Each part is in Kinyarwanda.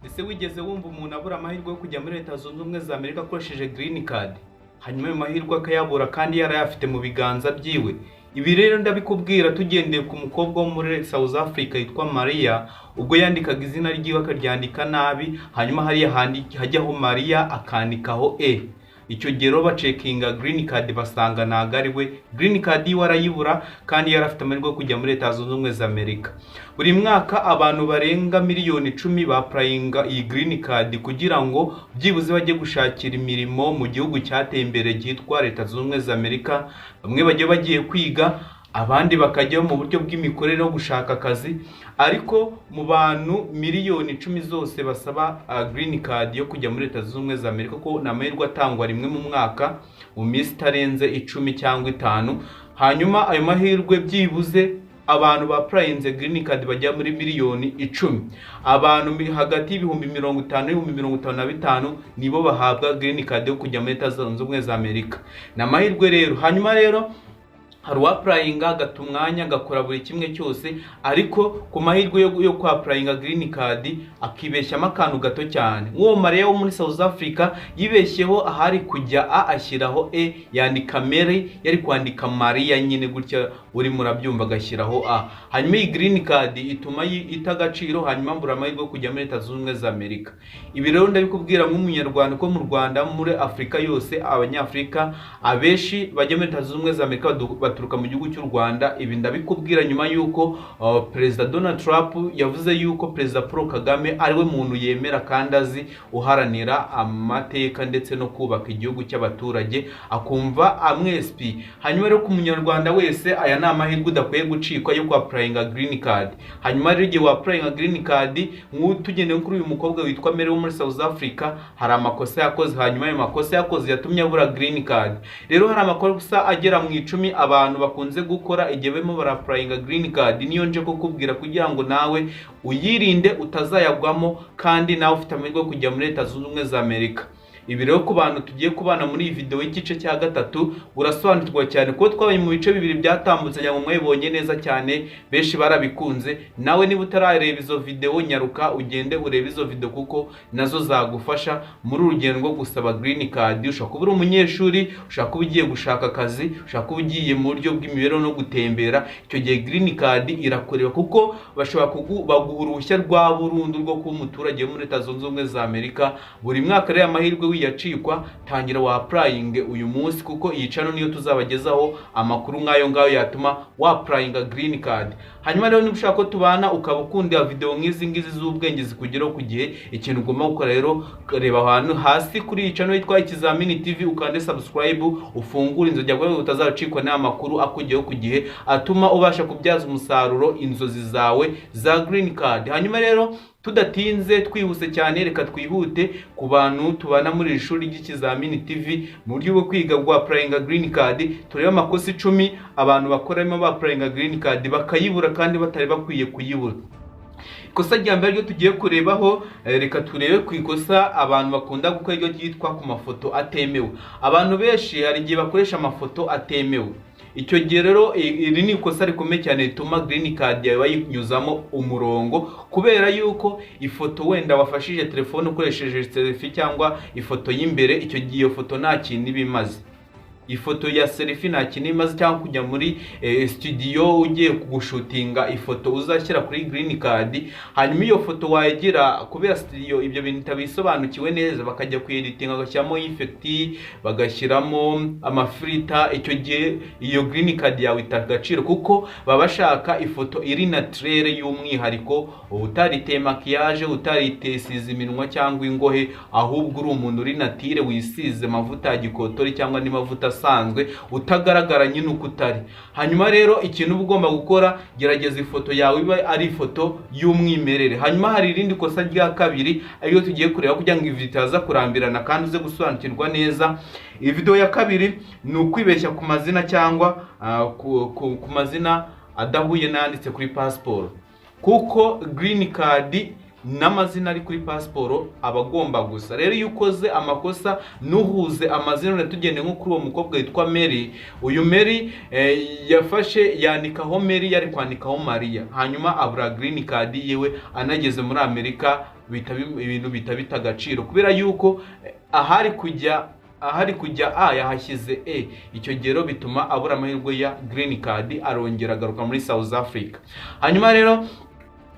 Ese wigeze wumva umuntu abura amahirwe yo kujya muri Leta Zunze Ubumwe za Amerika akoresheje green card, hanyuma ayo mahirwe akayabura kandi yarayafite mu biganza byiwe? Ibi rero ndabikubwira tugendeye ku mukobwa wo muri South Africa yitwa Maria, ubwo yandikaga izina ryiwe akaryandika nabi, hanyuma hariya hajyaho Maria akandikaho icyo gihe rero bacekinga green card basanga ntago ari we. Green card yiwe arayibura kandi yarafite amahirwe yo kujya muri Leta Zunze Ubumwe za Amerika. Buri mwaka abantu barenga miliyoni 10 bapurayinga iyi green card kugira ngo byibuze bajye gushakira imirimo mu gihugu cyateye imbere cyitwa Leta Zunze Ubumwe za Amerika. Bamwe bagiye kwiga, abandi bakajyaho mu buryo bw'imikorere no gushaka akazi. Ariko mu bantu miliyoni 10 zose basaba green card yo kujya muri Leta Zunze Ubumwe za Amerika, ko namahirwe atangwa rimwe mu mwaka mu minsi itarenze 10 cyangwa 5. Hanyuma ayo mahirwe byibuze abantu bapurayinze green card bajya muri miliyoni 10. Abantu hagati y'ibihumbi 50 n'ibihumbi 55 nibo bahabwa green card yo kujya muri Leta Zunze Ubumwe za Amerika. Namahirwe rero. Hanyuma rero hari uwapurayinga agata umwanya agakora buri kimwe cyose, ariko ku mahirwe yo kwapurayinga green card akibeshyamo akantu gato cyane. Uwo Maria wo muri South Africa yibeshyeho ahari kujya ashyiraho yandika Mary, yari kwandika Maria nyine gutya uri murabyumva agashyiraho hanyuma iyi green card ituma itagaciro, hanyuma mbura amahirwe yo kujya muri Leta Zunze Ubumwe za Amerika. Ibi rero ndabikubwira nk'umunyarwanda ko mu Rwanda, muri Afrika yose, abanyafrika abeshi bajya muri Leta Zunze Ubumwe za Amerika baturuka mu gihugu cy'u Rwanda. Ibi ndabikubwira nyuma yuko Perezida Donald Trump yavuze yuko Perezida Paul Kagame ariwe muntu yemera kandi azi uharanira amateka ndetse no kubaka igihugu cy'abaturage, akumva amwespi. Hanyuma rero ku munyarwanda wese, aya ni amahirwe udakwiye gucikwa yo kwapurayinga green card. Hanyuma rero igihe wapurayinga green card, tugendeye kuri uyu mukobwa witwa Mary wo muri South Africa, hari amakosa yakoze. Hanyuma ayo makosa yakoze yatumye abura green card. Rero hari amakosa agera mu 10 abantu bakunze gukora igihe barimo barapurayinga green card. Niyo nje kukubwira kugira ngo nawe uyirinde utazayagwamo kandi nawe ufite amahirwe yo kujya muri Leta Zunze Ubumwe za Amerika. Ibi rero ku bantu tugiye kubana muri iyi video y'igice cya gatatu urasobanukirwa cyane, kuko twabaye mu bice bibiri byatambutse cyangwa mwebonye neza cyane, benshi barabikunze. Nawe niba utarareba izo video, nyaruka ugende urebe izo video kuko nazo zagufasha muri urugendo rwo gusaba green card. Ushaka kuba uri umunyeshuri, ushaka kuba ugiye gushaka akazi, ushaka kuba ugiye mu buryo bw'imibereho no gutembera, icyo gihe green card irakoreba kuko bashobora baguha uruhushya rwa burundu rwo kuba umuturage muri Leta Zunze Ubumwe za Amerika. Buri mwaka rero amahirwe yacikwa, tangira wapurayinge uyu munsi, kuko iyi channel niyo tuzabagezaho amakuru nk'ayo ngayo yatuma wapurayinga green card. Hanyuma rero niba ushaka ko tubana ukaba ukunda video nk'izi ngizi z'ubwenge zikugeraho ku gihe, ikintu ugomba gukora rero, reba ahantu hasi kuri iyi channel yitwa Ikizamini TV, ukande subscribe, ufungure inzogera kugira ngo utazacikwa n'amakuru akujyeho ku gihe atuma ubasha kubyaza umusaruro inzozi zawe za green card. Hanyuma rero tudatinze twihuse cyane, reka twihute ku bantu tubana muri iri shuri ry'Ikizamini TV mu buryo bwo kwiga bwa applying green card. Tureba amakosa 10 abantu bakoramo ba applying green card bakayibura kandi batari bakwiye kuyibura. Ikosa rya mbere ryo tugiye kurebaho, reka turebe ku ikosa abantu bakunda gukora iryo ryitwa ku mafoto atemewe. Abantu benshi hari igihe bakoresha amafoto atemewe. Icyo gihe rero iri ni ikosa rikomeye cyane rituma green card yawe bayinyuzamo umurongo, kubera yuko ifoto wenda wafashije telefone ukoresheje selfie cyangwa ifoto y'imbere, icyo gihe iyo foto nta kintu ibimaze. Ifoto ya selfie nta kintu imaze, cyangwa kujya muri studio ugiye kugushutinga ifoto uzashyira kuri green card, hanyuma iyo foto wayigira kubera studio ibyo bintu tabisobanukiwe neza, bakajya kueditinga bagashyiramo effect, bagashyiramo amafilter. Icyo gihe iyo green card yawe itagaciro, kuko baba bashaka ifoto iri naturelle y'umwihariko, utariteye maquillage, utaritesize iminwa cyangwa ingohe, ahubwo uri umuntu uri natire wisize amavuta ya gikotori cyangwa ni mavuta asanzwe, utagaragara nyine uko utari. Hanyuma rero ikintu uba ugomba gukora, gerageza ifoto yawe ibe ari ifoto y'umwimerere. Hanyuma hari irindi kosa rya kabiri ariyo tugiye kureba kugira ngo ivi itaza kurambirana kandi uze gusobanukirwa neza. Iyi video ya kabiri ni ukwibeshya ku mazina cyangwa ku mazina adahuye n'anditse kuri passport, kuko green card n'amazina ari kuri passport abagomba gusa. Rero iyo ukoze amakosa nuhuze amazina natugende nko kuri uwo mukobwa yitwa Mary, uyu Mary yafashe yandikaho Mary yari kwandikaho Maria, hanyuma abura green card yewe anageze muri Amerika ibintu bita agaciro, kubera yuko ahari kujya A yahashyize E, icyo gihe rero bituma abura amahirwe ya green card, arongera agaruka muri South Africa. Hanyuma rero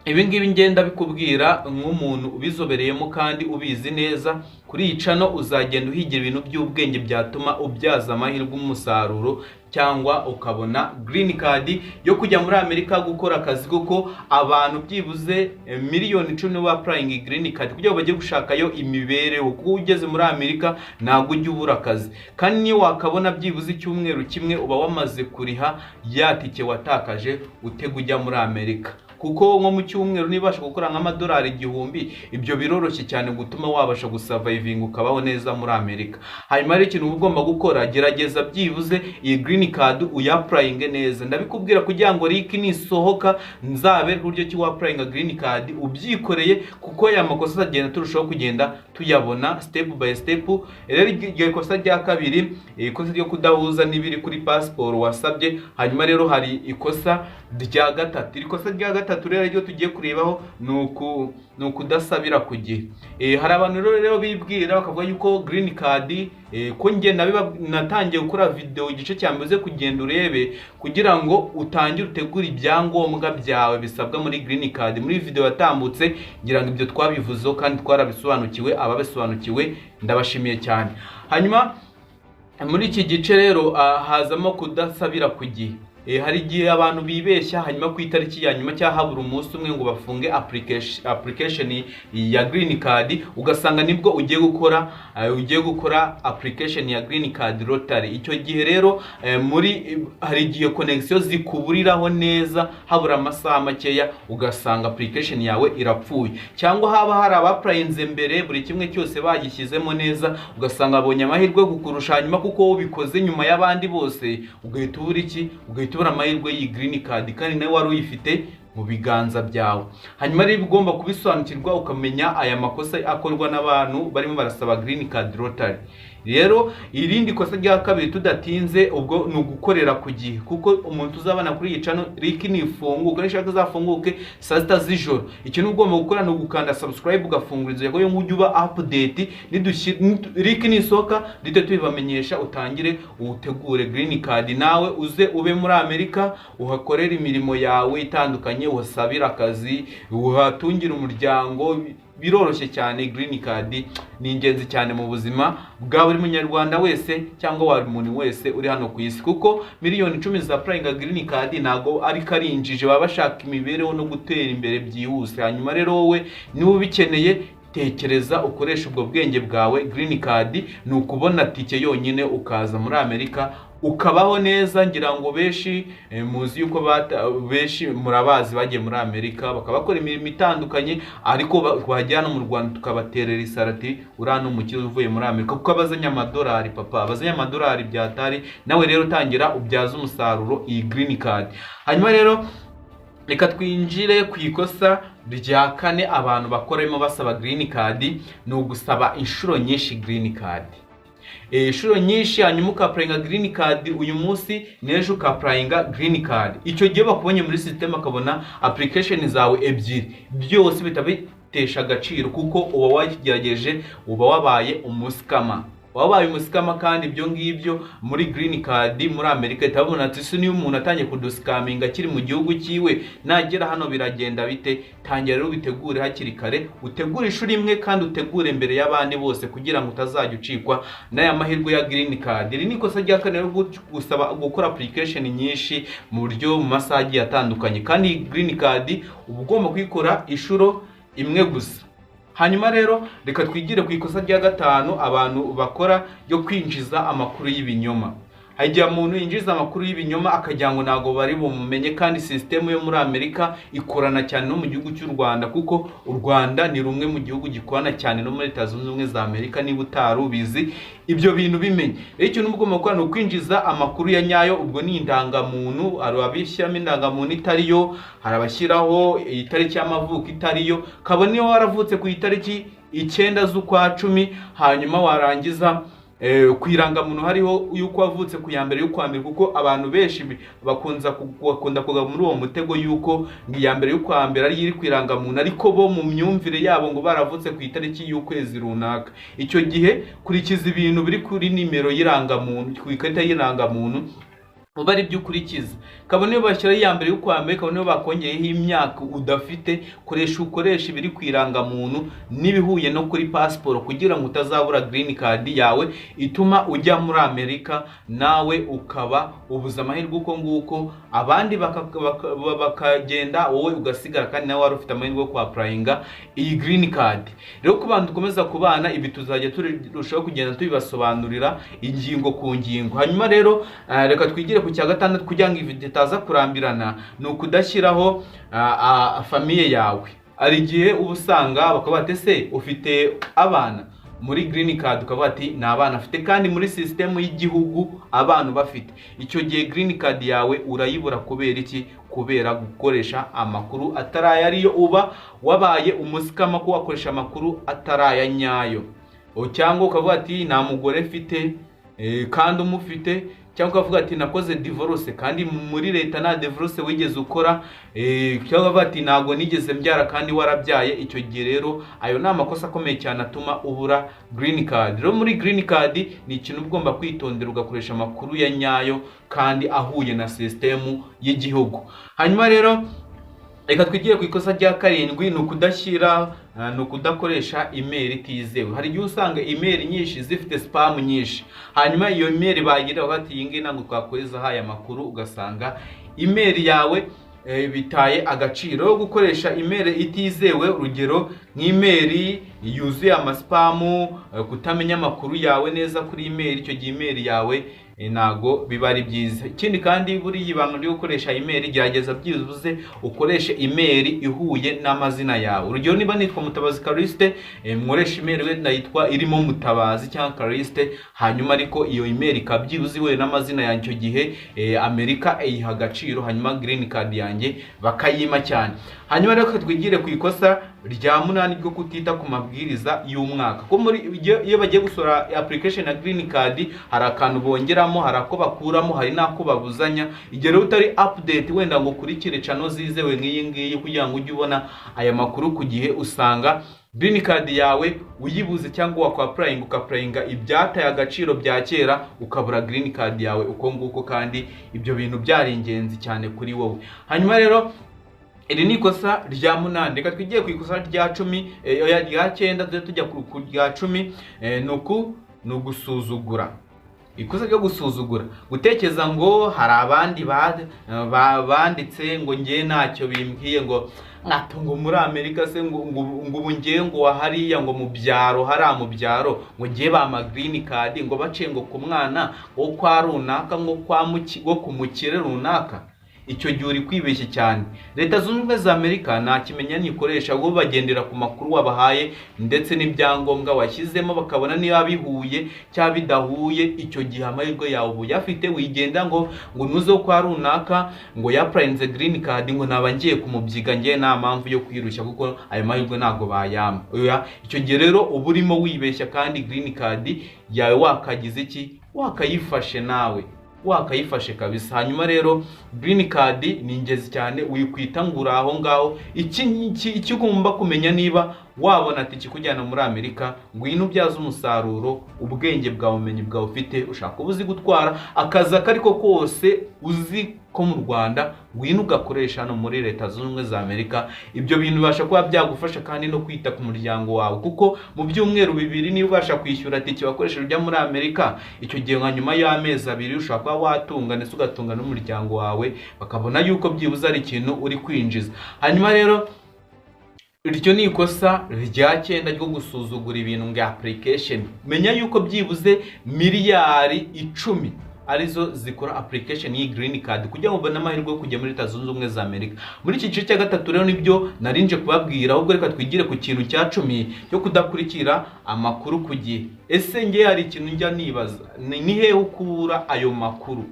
ibi ngibi ngenda bikubwira nk'umuntu ubizobereyemo kandi ubizi neza. Kuri iyi channel uzagenda uhigira ibintu by'ubwenge byatuma ubyaza amahirwe umusaruro, cyangwa ukabona green card yo kujya muri Amerika gukora akazi, kuko abantu byibuze miliyoni 10 ba applying green card kugira ngo bajye gushakayo imibereho. Kuko ugeze muri Amerika ntabwo ujya ubura akazi, kandi niyo wakabona byibuze icyumweru kimwe uba wamaze kuriha ya tike watakaje utega ujya muri Amerika. Kuko nko mu cyumweru nibasha gukora nk'amadolari 1000, ibyo biroroshye cyane gutuma wabasha gusurviving ukabaho neza muri Amerika. Hanyuma rero ikintu ugomba gukora, gerageza byibuze iyi green card uyapplying neza. Ndabikubwira kugira ngo link nisohoka nzabe uburyo ki wapplying green card ubyikoreye, kuko ya makosa agenda turushaho kugenda tuyabona step by step. Rero iryo kosa rya kabiri, ikosa ryo kudahuza n'ibiri kuri passport wasabye. Hanyuma rero hari ikosa rya gatatu. Ikosa rya gatatu rero ryo tugiye kurebaho ni ukudasabira ku gihe. Hari abantu rero bibwira bakavuga yuko green card, ko nge natangiye gukora video igice cyambuze kugenda urebe kugira ngo utangire utegura ibyangombwa byawe bisabwa muri green card. Muri video yatambutse ngira ngo ibyo twabivuzeho kandi twarabisobanukiwe. Ababisobanukiwe ndabashimiye cyane. Hanyuma muri iki gice rero hazamo kudasabira ku gihe. Hari igihe abantu bibeshya, hanyuma ku itariki ya nyuma cyangwa habura umunsi umwe ngo bafunge application ya green card, ugasanga nibwo ugiye gukora application ya green card lottery. Icyo gihe rero hari igihe connection zikuburiraho neza, habura amasaha makeya ugasanga application yawe irapfuye, cyangwa haba hari abaprayinze mbere buri kimwe cyose bagishyizemo neza, ugasanga abonye amahirwe kukurusha, hanyuma kuko ubikoze nyuma y'abandi bose ugahita ubura amahirwe y'i green card kandi nawe wari uyifite mu biganza byawe. Hanyuma rero ugomba kubisobanukirwa ukamenya aya makosa akorwa n'abantu barimo barasaba green card lottery. Rero irindi kosa rya kabiri tudatinze ubwo ni ugukorera ku gihe, kuko umuntu uzabana kuri iyi channel link nifunguka nishaka zafunguke saa 6 z'ijoro. Ikintu ugomba gukora ni ugukanda subscribe ugafungura inzu yawe ngo uba update link nisoka dite tubibamenyesha, utangire utegure green card nawe uze ube muri Amerika uhakorera imirimo yawe itandukanye, uhasabira akazi, uhatungira umuryango. Biroroshye cyane. Green card ni ingenzi cyane mu buzima bwa buri munyarwanda wese cyangwa wa muntu wese uri hano ku isi, kuko miliyoni 10 za applying green card nago ari karinjije, baba bashaka imibereho no gutera imbere byihuse. Hanyuma rero wowe niba ubikeneye, tekereza ukoresha ubwo bwenge bwawe. Green card ni ukubona tike yonyine ukaza muri Amerika ukabaho neza. Ngira ngo benshi muzi yuko benshi murabazi bagiye muri Amerika bakabakora imirimo itandukanye, ariko twajyana mu Rwanda tukabaterera isarati urano mu kizo uvuye muri Amerika, kuko abazanye amadolari abazanye amadolari byatari. Nawe rero utangira ubyaza umusaruro iyi green card. Hanyuma rero reka twinjire ku ikosa rya kane abantu bakoramo basaba green card, ni ugusaba inshuro nyinshi green card. Inshuro nyinshi, hanyuma ukaprayinga green card uyu munsi, nejo ukaprayinga green card. Icyo gihe bakubonye muri system akabona application zawe ebyiri, byose bitabitesha agaciro, kuko uba wagerageje, uba wabaye umuskama. Kandi ibyo ngibyo muri green card muri Amerika itabona ati niyo umuntu atangiye kuduskaminga akiri mu gihugu cyiwe, nagera hano biragenda bite. Tangira rero bitegure hakiri kare, utegure ishuri imwe kandi utegure mbere y'abandi bose, kugira ngo utazajya ucikwa n'aya mahirwe ya green card. Iri niko se rya kane rero gusaba gukora application nyinshi mu buryo mu masaha agiye atandukanye, kandi green card uba ugomba kuyikora inshuro imwe gusa. Hanyuma rero reka twigire ku ikosa rya gatanu abantu bakora yo kwinjiza amakuru y'ibinyoma. Hajya umuntu yinjiza amakuru y'ibinyoma akagira ngo nago bari bumumenye, kandi system yo muri Amerika ikorana cyane no mu gihugu cy'u Rwanda, kuko u Rwanda ni rumwe mu gihugu gikorana cyane no muri Leta Zunze Ubumwe za Amerika. Niba utarubizi ibyo bintu bimenye. Rero ikintu mugomba gukora ni ukwinjiza amakuru ya nyayo. Ubwo ni indangamuntu, arabishyiramo indangamuntu itariyo, harabashyiraho itariki y'amavuko itariyo, kabone iyo waravutse ku itariki 9 z'ukwa 10, hanyuma warangiza ku irangamuntu hariho yuko wavutse ku ya mbere y'ukwa mbere, kuko abantu benshi bakunda kugwa muri uwo mutego yuko iya mbere y'ukwa mbere ari iri ku irangamuntu, ariko bo mu myumvire yabo ngo baravutse ku itariki y'ukwezi runaka. Icyo gihe kurikiza ibintu biri kuri nimero y'irangamuntu, ku ikarita y'irangamuntu uba ari byo ukurikiza. Kabone iyo bashyira iya mbere y'ukwa mbere, kabone iyo bakongeyeho imyaka udafite, ukoresha ibiri ku irangamuntu n'ibihuye no kuri pasiporo, kugira ngo utazabura green card yawe ituma ujya muri Amerika nawe ukaba ubuza amahirwe uko nguko, abandi bakagenda wowe ugasigara, kandi nawe wari ufite amahirwe yo kuapplyinga iyi green card. Rero ku bantu dukomeza kubana, ibi tuzajya turushaho kugenda tubibasobanurira ingingo ku ngingo. Hanyuma rero reka twigire ku cya gatandatu, kugira ngo itaza kurambirana, ni ukudashyiraho famiye yawe. Ari igihe uba usanga bakaba bati ese ufite abana muri green card, ukaba bati ni abana afite, kandi muri system y'igihugu abantu bafite. Icyo gihe green card yawe urayibura. Kubera iki? Kubera gukoresha amakuru ataraya, ariyo uba wabaye umusikama ko wakoresha amakuru ataraya nyayo. Cyangwa ukavuga ati nta mugore mfite kandi umufite, cyangwa ukavuga ati nakoze divorce kandi muri leta nta divorce wigeze ukora, cyangwa ukavuga ati ntago nigeze mbyara kandi warabyaye. Icyo gihe rero ayo ni amakosa akomeye cyane atuma ubura green card. Rero muri green card ni ikintu ugomba kwitondera, ugakoresha amakuru ya nyayo kandi ahuye na system y'igihugu. Hanyuma rero reka twigire ku ikosa rya karindwi, ni ukudakoresha email itizewe. Hari igihe usanga email nyinshi zifite spam nyinshi, hanyuma iyo email bagira bati iyi ngiyi ntabwo twakohereza haya makuru, ugasanga email yawe bitaye agaciro. Yo gukoresha email itizewe, urugero nk'email yuzuye amaspamu, kutamenya amakuru yawe neza kuri email, icyo gihe email yawe ntago biba ari byiza. Ikindi kandi buri ibanga ryo gukoresha email, gerageza byibuze ukoreshe email ihuye n'amazina yawe. Urugero niba nitwa Mutabazi Kariste, mworesha email wenda yitwa irimo Mutabazi cyangwa Kariste, hanyuma ariko iyo email ikabyibuze ihuye n'amazina yanjye, icyo gihe Amerika iyiha agaciro, hanyuma green card yanjye bakayima cyane. Hanyuma rero twigire ku ikosa rya 8 ryo kutita ku mabwiriza y'umwaka. Ko muri iyo bagiye gusora application ya green card, hari akantu bongeramo, hari ako bakuramo, hari nako babuzanya. Igihe rero utari update wenda ngo kurikire channel zizewe nk'iyi ngiyi kugira ngo ujye ubona aya makuru ku gihe, usanga green card yawe uyibuze, cyangwa ukapplyinga ibyataye agaciro bya kera, ukabura green card yawe uko nguko, kandi ibyo bintu byari ingenzi cyane kuri wowe. Hanyuma rero iri ni ikosa rya 8. Reka twigiye ku ikosa rya 10, rya 9 tujya ku rya 10. ni ugusuzugura. Ikosa ryo gusuzugura, gutekereza ngo hari abandi banditse ngo ngiye ntacyo bimbwiye, ngo ngo muri Amerika se ngo ubu ngiye ngo wahariya ngo mu byaro, hari mu byaro ngo ngiye ba green card, ngo bace ngo ku mwana wo kwa runaka, ngo ku mukire runaka. Icyo gihe uri kwibeshye cyane. Leta zunze ubumwe za Amerika nta kimenya nikoresha, ngo bagendera ku makuru wabahaye ndetse n'ibyangombwa washyizemo, bakabona niba bihuye cyangwa bidahuye. Icyo gihe amahirwe yawe ubu yafite, wigenda ngo nuze kwa runaka ngo yapplyinze green card, ngo naba ngiye kumubyiga, ngiye nta mpamvu yo kwirushya kuko ayo mahirwe ntago bayama. Icyo gihe rero uba urimo wibeshya, kandi green card yawe wakagize iki, wakayifashe nawe, wakayifashe kabisa. Hanyuma rero green card ni ingezi cyane, wikwita ngura aho ngaho. Iki ugomba kumenya, niba wabona ati kikujyana muri Amerika, ngwino ubyaza umusaruro ubwenge bwawe, umenye bwawe ufite, ushaka ubuzi gutwara akazi akariko kose uzi ko mu Rwanda, ngwino ugakoresha no muri Leta zunze ubumwe za Amerika. Ibyo bintu bibasha kuba byagufasha kandi no kwita ku muryango wawe, kuko mu byumweru 2 niba ubasha kwishyura ati kibakoresha ujya muri Amerika, icyo gihe nka nyuma y'amezi 2 ushaka kuba watunga ndetse ugatunga n'umuryango wawe, bakabona yuko byibuze ari ikintu uri kwinjiza. Hanyuma rero iryo ni ikosa rya 9 ryo gusuzugura ibintu nga application. Menya yuko byibuze miliyari 10 arizo zikora application yi green card kugira ngo ubone amahirwe yo kujya muri Leta zunze ubumwe za Amerika. Muri iki gice cya 3 rero nibyo narinje kubabwira, ahubwo reka twigire ku kintu cya 10 cyo kudakurikira amakuru ku gihe. Ese ngiye hari ikintu njya nibaza, ni hehe ukura ayo makuru?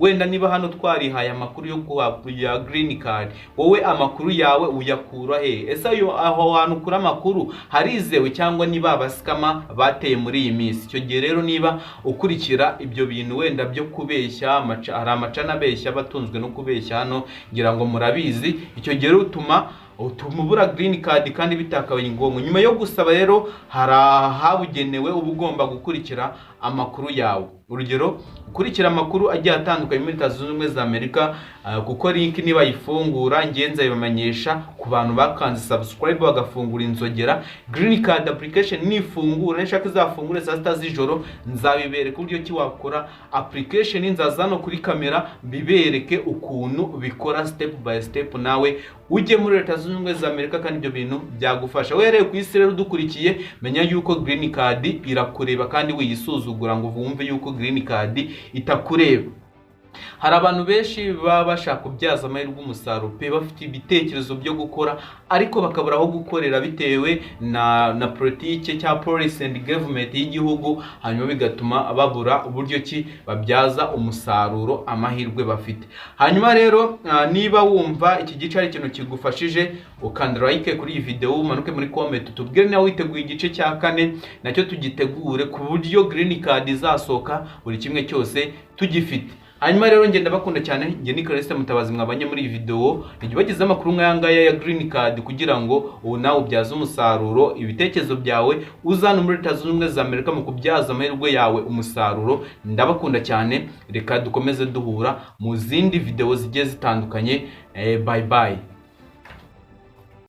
wenda niba hano twarihaye amakuru yo guhabwa green card, wowe amakuru yawe uyakura he? Ese aho hantu ukura amakuru harizewe cyangwa niba abasikama bateye muri iyi minsi? Icyo gihe rero niba ukurikira ibyo bintu wenda byo kubeshya, hari amacana abeshya batunzwe no kubeshya hano, ngira ngo murabizi, icyo gihe utuma ubura green card kandi bitakabaye ngombwa. Nyuma yo gusaba rero hari ahabugenewe uba ugomba gukurikira amakuru yawe. Urugero, gukurikira amakuru agiye atandukanye muri Leta Zunze Ubumwe za Amerika, kuko link niba yifungura ngenza ibamenyesha ku bantu bakanze subscribe bagafungura inzogera. Green card application nifungura, nshaka izafungure saa 6 z'ijoro, nzabibereka uburyo ki wakora application. Nzazano kuri kamera bibereke ukuntu bikora step by step, nawe ujye muri Leta Zunze Ubumwe za Amerika kandi ibyo bintu byagufasha. Wereye ku isi rero dukurikiye, menya yuko green card irakureba kandi wiyisuzugura ngo wumve yuko green card itakureba. Hari abantu benshi baba bashaka kubyaza amahirwe umusaruro pe, bafite ibitekerezo byo gukora ariko bakabura aho gukorera bitewe na politike cya policy and government y'igihugu, hanyuma bigatuma babura uburyo ki babyaza umusaruro amahirwe bafite. Hanyuma rero niba wumva iki gice ari ikintu kigufashije, ukanda like kuri iyi video, umanuke muri comment tubwire nawe witeguye igice cya 4 nacyo tugitegure ku buryo green card izasoka buri kimwe cyose tugifite. Hanyuma rero ngenda bakunda cyane, nge ni Celeste Mutabazi mwabanye muri iyi video, ngibagize amakuru nk'ayangaya ya green card kugira ngo nawe ubyaze umusaruro ibitekerezo byawe, uzana muri Leta Zunze Ubumwe za Amerika mu kubyaza amahirwe yawe umusaruro. Ndabakunda cyane, reka dukomeze duhura mu zindi video zigiye zitandukanye. Bye bye.